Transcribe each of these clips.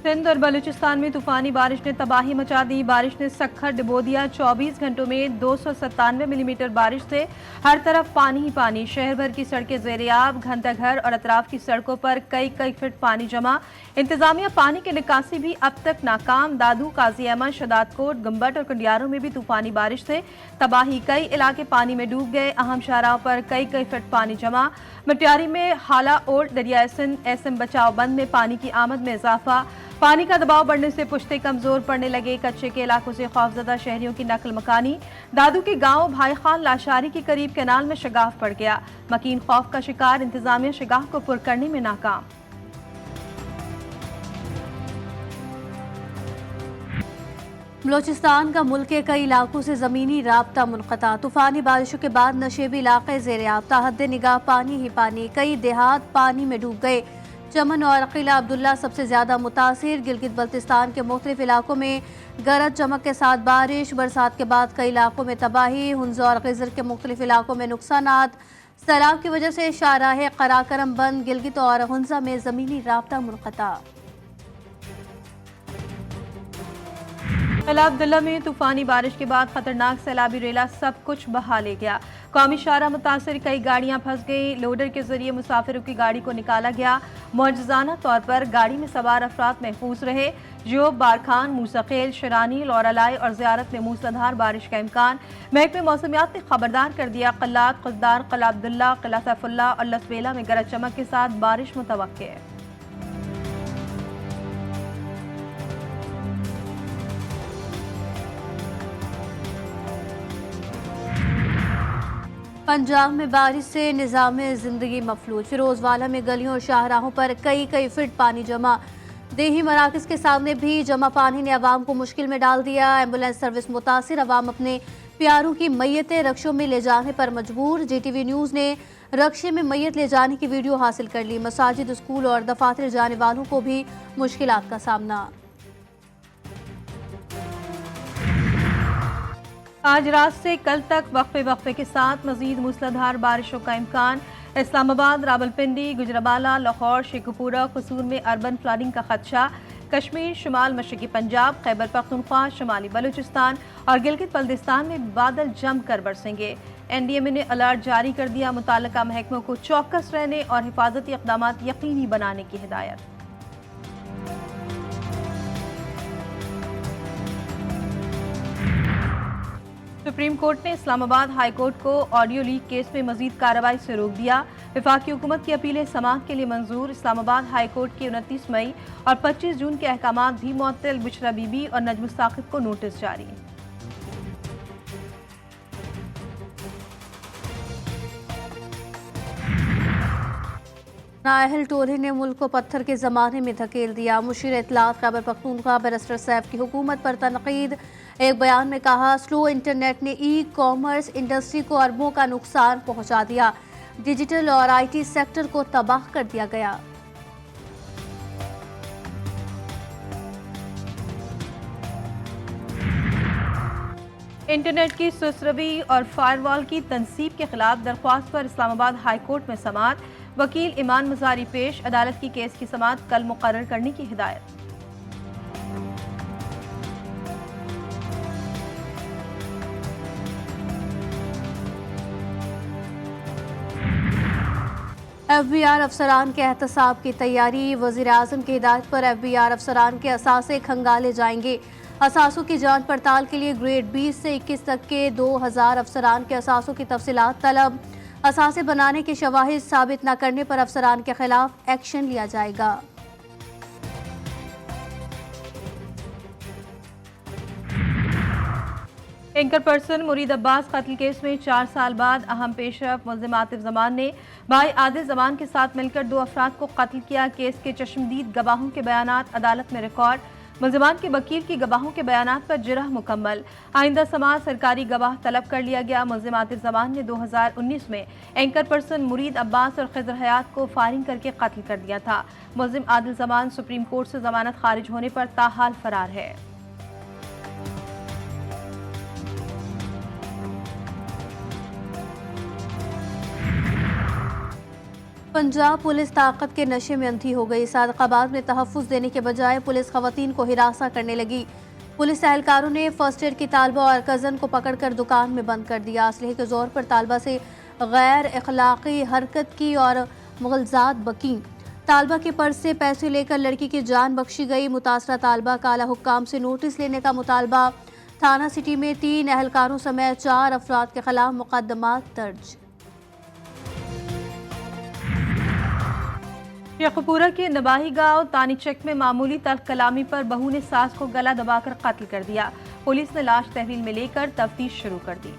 सिंध और बलूचिस्तान में तूफानी बारिश ने तबाही मचा दी। बारिश ने सखर डुबो दिया। 24 घंटों में 297 मिलीमीटर बारिश से हर तरफ पानी ही पानी। शहर भर की सड़कें ज़ेर-ए-आब, घंटाघर और अतराफ की सड़कों पर कई कई फीट पानी जमा। इंतजामिया पानी की निकासी भी अब तक नाकाम। दादू, काजी अहमद, शदादकोट, गुम्बट और कुंडियारों में भी तूफानी बारिश से तबाही। कई इलाके पानी में डूब गए। अहम शाहराहों पर कई कई फीट पानी जमा। मटियारी में हाला ओट, दरियाए सिंध एसएम बचाव बंद में पानी की आमद में इजाफा। पानी का दबाव बढ़ने से पुश्ते कमजोर पड़ने लगे। कच्चे के इलाकों से खौफजदा शहरियों की नकल मकानी। दादू के गांव भाई खान लाशारी के करीब कैनाल में शगाफ पड़ गया। मकीन खौफ का शिकार। इंतजामिया शगाफ को पुर करने में नाकाम। बलोचिस्तान का मुल्क के कई इलाकों से ज़मीनी राब्ता मुनक़ता। तूफ़ानी बारिशों के बाद नशेबी इलाके ज़ेर-ए-आब, ताहद्दे निगाह पानी ही पानी। कई देहात पानी में डूब गए। चमन और किला अब्दुल्ला सबसे ज़्यादा मुतासिर। गिलगित बल्तिस्तान के मुख्तलिफ इलाकों में गरज चमक के साथ बारिश। बरसात के बाद कई इलाकों में तबाही। हुंज़ और गिज़र के मुख्तलिफ इलाकों में नुकसानात। सैलाब की वजह से शाहराह कराकरम बंद। गिलगित और हुंज़ा में ज़मीनी राब्ता मुनक़ता। किला अब्दुल्ला में तूफानी बारिश के बाद खतरनाक सैलाबी रेला सब कुछ बहा ले गया। कौमी शाहराह मुतासर, कई गाड़ियां फंस गई। लोडर के जरिए मुसाफिरों की गाड़ी को निकाला गया। मौजज़ाना तौर पर गाड़ी में सवार अफराद महफूज रहे। जोब, बारखान, मूसाखेल, शरानी, लौरालाई और ज़ियारत में मूसलाधार बारिश का इम्कान। महकमे मौसमियात ने खबरदार कर दिया। कल्लात, खुलदार, किला अब्दुल्ला, किला सैफुल्ला और लसबेला में गरज चमक के साथ बारिश मुतवक्के है। पंजाब में बारिश से निज़ाम ज़िंदगी मफलूज। फिरोजवाला में गलियों और शाहराहों पर कई कई फीट पानी जमा। देही मराकज़ के सामने भी जमा पानी ने आवाम को मुश्किल में डाल दिया। एम्बुलेंस सर्विस मुतासिर। आवाम अपने प्यारों की मैयतें रक्षों में ले जाने पर मजबूर। जीटीवी न्यूज़ ने रक्षे में मैयत ले जाने की वीडियो हासिल कर ली। मसाजिद, स्कूल और दफातर जाने वालों को भी मुश्किलात का सामना। आज रात से कल तक वक्फे वक्फे के साथ मजीद मूसलाधार बारिशों का इम्कान। इस्लामाबाद, रावलपिंडी, गुजरावाला, लाहौर, शेखुपुरा, कसूर में अर्बन फ्लडिंग का खदशा। कश्मीर, शुमाल मशरकी पंजाब, खैबर पख्तूनख्वा, शुमाली बलूचिस्तान और गिलगित बल्तिस्तान में बादल जमकर बरसेंगे। एनडीएमए ने अलर्ट जारी कर दिया। मुताल्लिका महकमों को चौकस रहने और हिफाजती इक़दाम यकीनी बनाने की हिदायत। सुप्रीम कोर्ट ने इस्लामाबाद हाई कोर्ट को ऑडियो लीक केस में मजीद कार्रवाई से रोक दिया। वफाकी हुकूमत की अपीलें समाअत के लिए मंजूर। इस्लामाबाद हाई कोर्ट के 29 मई और 25 जून के अहकामात भी मुअत्तल। बुशरा बीबी और नजम साकिब को नोटिस जारी। नाअहल टोले ने मुल्क को पत्थर के ज़माने में धकेल दिया। मुशीर इत्तलात खैबर पख्तूनख्वा बैरिस्टर सैफ की हुकूमत पर तनकीद। एक बयान में कहा, स्लो इंटरनेट ने ई कॉमर्स इंडस्ट्री को अरबों का नुकसान पहुंचा दिया। डिजिटल और आईटी सेक्टर को तबाह कर दिया गया। इंटरनेट की सुसरवी और फायरवॉल की तनसीब के खिलाफ दरख्वास्त पर इस्लामाबाद हाई कोर्ट में समाअत। वकील ईमान मजारी पेश। अदालत की केस की समाअत कल मुकर्रर करने की हिदायत। FBI अफसरान के एहतसाब की तैयारी। वज़ीर-ए-आज़म की हिदायत पर FBI अफसरान के असासे खंगाले जाएंगे। असासों की जांच पड़ताल के लिए ग्रेड 20 से 21 तक के 2000 अफसरान के असासों की तफसीलात तलब। असासे बनाने के शवाहिद साबित न करने पर अफसरान के खिलाफ एक्शन लिया जाएगा। एंकर पर्सन मुरीद अब्बास कत्ल केस में 4 साल बाद अहम पेशरफ मुल्ज़िम आतिफ जमान ने भाई आदिल जमान के साथ मिलकर 2 अफराद को कत्ल किया। केस के चश्मदीद गवाहों के बयानात अदालत में रिकॉर्ड। मुल्ज़िमान के वकील की गवाहों के बयानात पर जिरह मुकम्मल। आइंदा समाअत सरकारी गवाह तलब कर लिया गया। मुल्ज़िम आतिफ जमान ने 2019 में एंकर पर्सन मुरीद अब्बास और खिज़र हयात को फायरिंग करके कत्ल कर दिया था। मुल्ज़िम आदिल जमान सुप्रीम कोर्ट से जमानत खारिज होने पर ताहाल फरार है। पंजाब पुलिस ताकत के नशे में अंधी हो गई। सादकाबाद में तहफ्फुज़ देने के बजाय पुलिस खवातीन को हिरासा करने लगी। पुलिस एहलकारों ने फर्स्ट एड की तालबा और कज़न को पकड़कर दुकान में बंद कर दिया। असलहे के जोर पर तालबा से गैर अखलाकी हरकत की और मुग़लज़ात बकीं। तालबा के पर्स से पैसे लेकर लड़की की जान बख्शी गई। मुतासरा तालबा का आला हुक्काम से नोटिस लेने का मुतालबा। थाना सिटी में 3 एहलकारों समेत 4 अफराद के खिलाफ मुकदमा दर्ज। शेखपुरा के नबाही गांव तानीचक में मामूली तल्ख कलामी पर बहू ने सास को गला दबाकर कत्ल कर दिया। पुलिस ने लाश तहवील में लेकर तफ्तीश शुरू कर दी।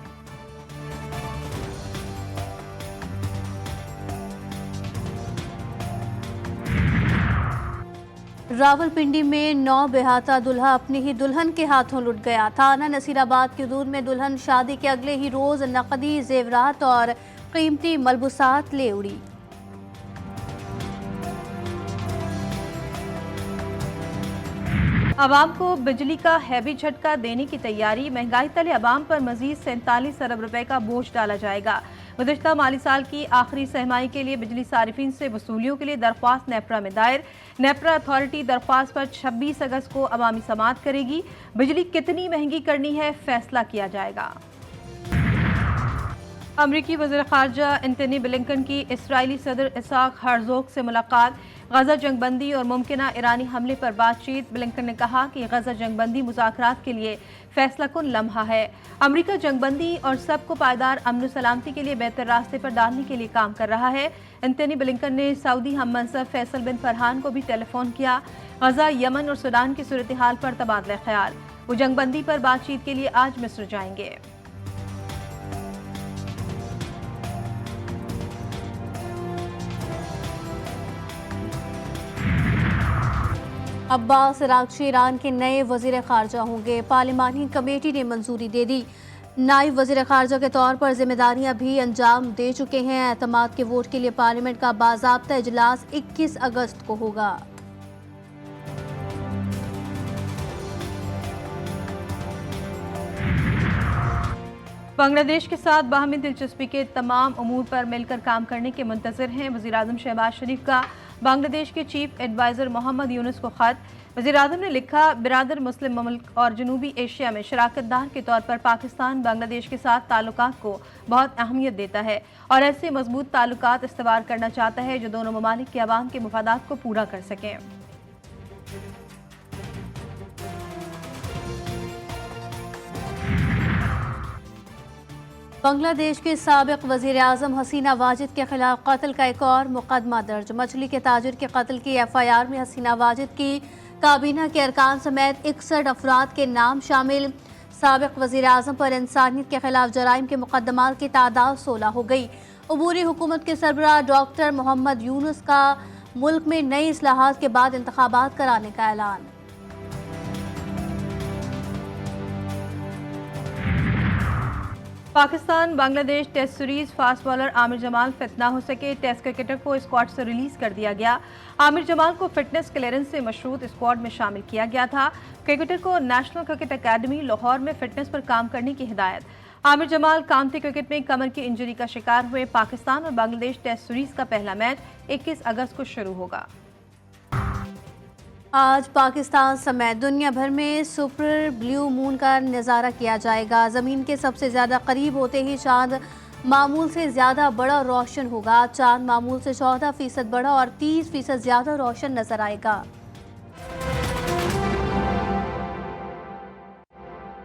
रावलपिंडी में 9 बेहाता दुल्हा अपनी ही दुल्हन के हाथों लुट गया। थाना नसीराबाद के दूर में दुल्हन शादी के अगले ही रोज नकदी जेवरात और कीमती मलबूसात ले उड़ी। अवाम को बिजली का हैवी झटका देने की तैयारी। महंगाई तले अवाम पर मजीद 47 अरब रुपए का बोझ डाला जाएगा। गुज़िश्ता माली साल की आखिरी सहमाही के लिए बिजली सारिफिन से वसूलियों के लिए दरख्वास्त नेपरा में दायर। नेपरा अथॉरिटी दरख्वास्त पर 26 अगस्त को अवामी समाअत करेगी। बिजली कितनी महंगी करनी है फैसला किया जाएगा। अमरीकी वज़ीर ख़ारजा एंटनी ब्लिंकन की इसराइली सदर इसाक हर्ज़ोग से मुलाकात। गजा जंगबंदी और मुमकिना ईरानी हमले पर बातचीत। ब्लिंकन ने कहा कि गजा जंगबंदी मुज़ाकरात के लिए फैसला कुन लम्हा है। अमरीका जंगबंदी और सबको पायदार अमन सलामती के लिए बेहतर रास्ते पर डालने के लिए काम कर रहा है। एंटनी ब्लिंकन ने सऊदी हम मनसब फैसल बिन फरहान को भी टेलीफोन किया। गजा, यमन और सूडान की सूरत हाल पर तबादला ख्याल। वो जंगबंदी पर बातचीत के लिए आज मिस्र जाएंगे। अब्बास अरागची ईरान के नए वज़ीर ख़ारजा होंगे। पार्लिमानी कमेटी ने मंजूरी दे दी। नायब वज़ीर ख़ारजा के तौर पर जिम्मेदारियां भी अंजाम दे चुके हैं। एतमाद के वोट के लिए पार्लियामेंट का बाज़ाब्ता इजलास 21 अगस्त को होगा। बांग्लादेश के साथ बाहमी दिलचस्पी के तमाम उमूर पर मिलकर काम करने के मुंतज़िर हैं। वज़ीर आज़म शहबाज शरीफ का बांग्लादेश के चीफ एडवाइज़र मोहम्मद यूनुस को ख़त। वज़ीर आज़म ने लिखा, बिरादर मुस्लिम मुल्क और जनूबी एशिया में शराकतदार के तौर पर पाकिस्तान बांग्लादेश के साथ ताल्लुकात को बहुत अहमियत देता है और ऐसे मजबूत ताल्लुकात इस्तवार करना चाहता है जो दोनों ममालिक के अवाम के मुफादात को पूरा कर सकें। बांग्लादेश के साबिक वज़ीर आज़म हसीना वाजिद के खिलाफ कत्ल का एक और मुकदमा दर्ज। मछली के ताजिर के कत्ल की FIR में हसीना वाजिद की काबीना के अरकान समेत 61 अफराद के नाम शामिल। साबिक वज़ीर आज़म पर इंसानियत के खिलाफ जराइम के मुकदमात की तादाद 16 हो गई। अबूरी हुकूमत के सरबराह डॉक्टर मोहम्मद यूनुस का मुल्क में नई इस्लाहात के बाद इंतखाबात कराने का ऐलान। Pakistan Bangladesh test series fast bowler Aamir Jamal fit ना हो सके। टेस्ट क्रिकेटर को स्क्वाड से रिलीज कर दिया गया। आमिर जमाल को फिटनेस क्लियरेंस से मशरूत स्क्वाड में शामिल किया गया था। क्रिकेटर को नेशनल क्रिकेट अकेडमी लाहौर में फिटनेस पर काम करने की हिदायत। आमिर जमाल काउंटी क्रिकेट में कमर की इंजरी का शिकार हुए। पाकिस्तान और बांग्लादेश टेस्ट सीरीज का पहला मैच 21 अगस्त को शुरू होगा। आज पाकिस्तान समेत दुनिया भर में सुपर ब्लू मून का नज़ारा किया जाएगा। ज़मीन के सबसे ज़्यादा करीब होते ही चांद मामूल से ज़्यादा बड़ा रोशन होगा। चांद मामूल से 14% बड़ा और 30% ज़्यादा रोशन नजर आएगा।